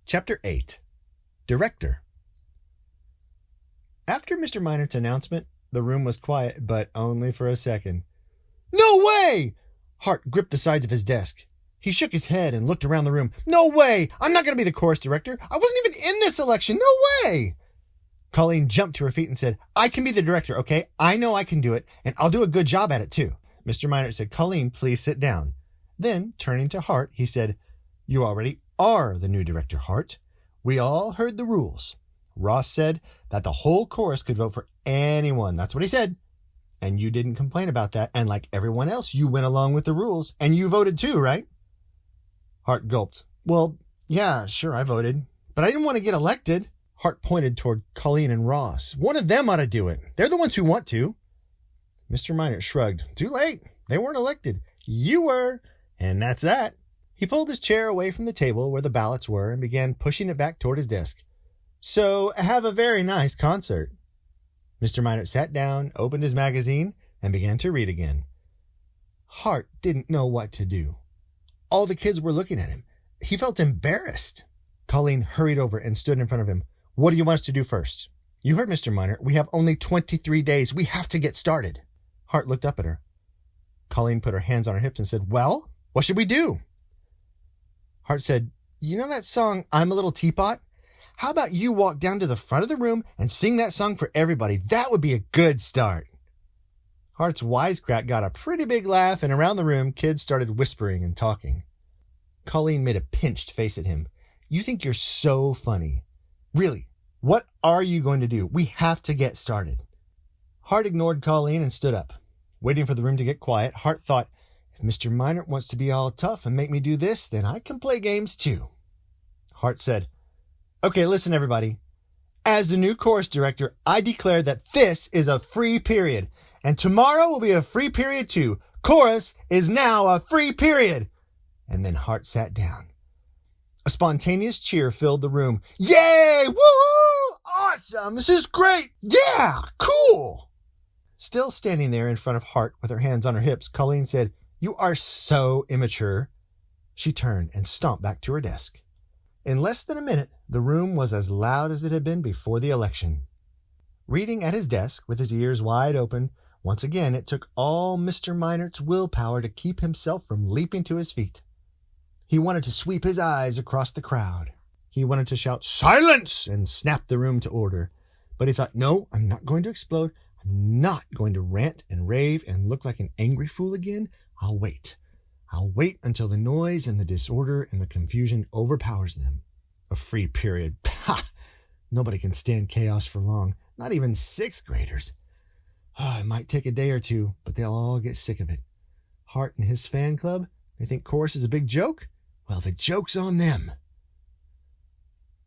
Chapter 8. Director. After Mr. Minor's announcement, the room was quiet, but only for a second. "No way!" Hart gripped the sides of his desk. He shook his head and looked around the room. "No way! I'm not going to be the chorus director. I wasn't even in this election. No way!" Colleen jumped to her feet and said, "I can be the director, okay? I know I can do it, and I'll do a good job at it, too." Mr. Minor said, "Colleen, please sit down." Then, turning to Hart, he said, "You already are the new director, Hart. We all heard the rules. Ross said that the whole chorus could vote for anyone. That's what he said. And you didn't complain about that. And like everyone else, you went along with the rules. And you voted too, right?" Hart gulped. "Well, yeah, sure, I voted. But I didn't want to get elected." Hart pointed toward Colleen and Ross. "One of them ought to do it. They're the ones who want to." Mr. Minor shrugged. "Too late. They weren't elected. You were. And that's that." He pulled his chair away from the table where the ballots were and began pushing it back toward his desk. "So, have a very nice concert." Mr. Minor sat down, opened his magazine, and began to read again. Hart didn't know what to do. All the kids were looking at him. He felt embarrassed. Colleen hurried over and stood in front of him. "What do you want us to do first?" "You heard Mr. Minor. We have only 23 days. We have to get started." Hart looked up at her. Colleen put her hands on her hips and said, "Well, what should we do?" Hart said, "You know that song, 'I'm a Little Teapot'? How about you walk down to the front of the room and sing that song for everybody? That would be a good start." Hart's wisecrack got a pretty big laugh, and around the room, kids started whispering and talking. Colleen made a pinched face at him. "You think you're so funny. Really, what are you going to do? We have to get started." Hart ignored Colleen and stood up. Waiting for the room to get quiet, Hart thought, if Mr. Minor wants to be all tough and make me do this, then I can play games too. Hart said, "Okay, listen, everybody. As the new chorus director, I declare that this is a free period, and tomorrow will be a free period too. Chorus is now a free period." And then Hart sat down. A spontaneous cheer filled the room. "Yay! Woo! Awesome! This is great! Yeah! Cool!" Still standing there in front of Hart with her hands on her hips, Colleen said, "You are so immature." She turned and stomped back to her desk. In less than a minute, the room was as loud as it had been before the election. Reading at his desk with his ears wide open, once again it took all Mr. Minor's willpower to keep himself from leaping to his feet. He wanted to sweep his eyes across the crowd. He wanted to shout, "Silence!" and snap the room to order. But he thought, no, I'm not going to explode. I'm not going to rant and rave and look like an angry fool again. I'll wait. I'll wait until the noise and the disorder and the confusion overpowers them. A free period. Ha! Nobody can stand chaos for long. Not even sixth graders. It might take a day or two, but they'll all get sick of it. Hart and his fan club, they think chorus is a big joke? Well, the joke's on them.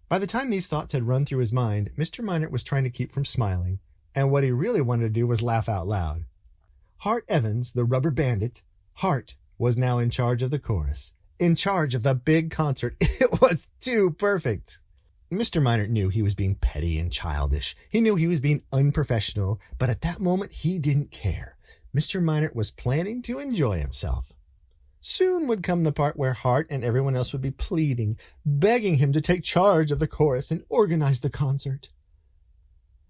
By the time these thoughts had run through his mind, Mr. Minor was trying to keep from smiling, and what he really wanted to do was laugh out loud. Hart Evans, the rubber bandit, Hart, was now in charge of the chorus, in charge of the big concert. It was too perfect. Mr. Minor knew he was being petty and childish. He knew he was being unprofessional, but at that moment he didn't care. Mr. Minor was planning to enjoy himself. Soon would come the part where Hart and everyone else would be pleading, begging him to take charge of the chorus and organize the concert.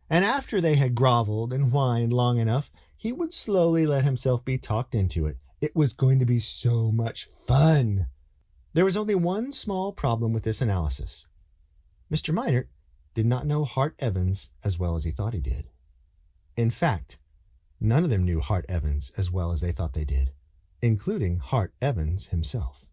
And after they had groveled and whined long enough, he would slowly let himself be talked into it. It was going to be so much fun. There was only one small problem with this analysis. Mr. Minor did not know Hart Evans as well as he thought he did. In fact, none of them knew Hart Evans as well as they thought they did, including Hart Evans himself.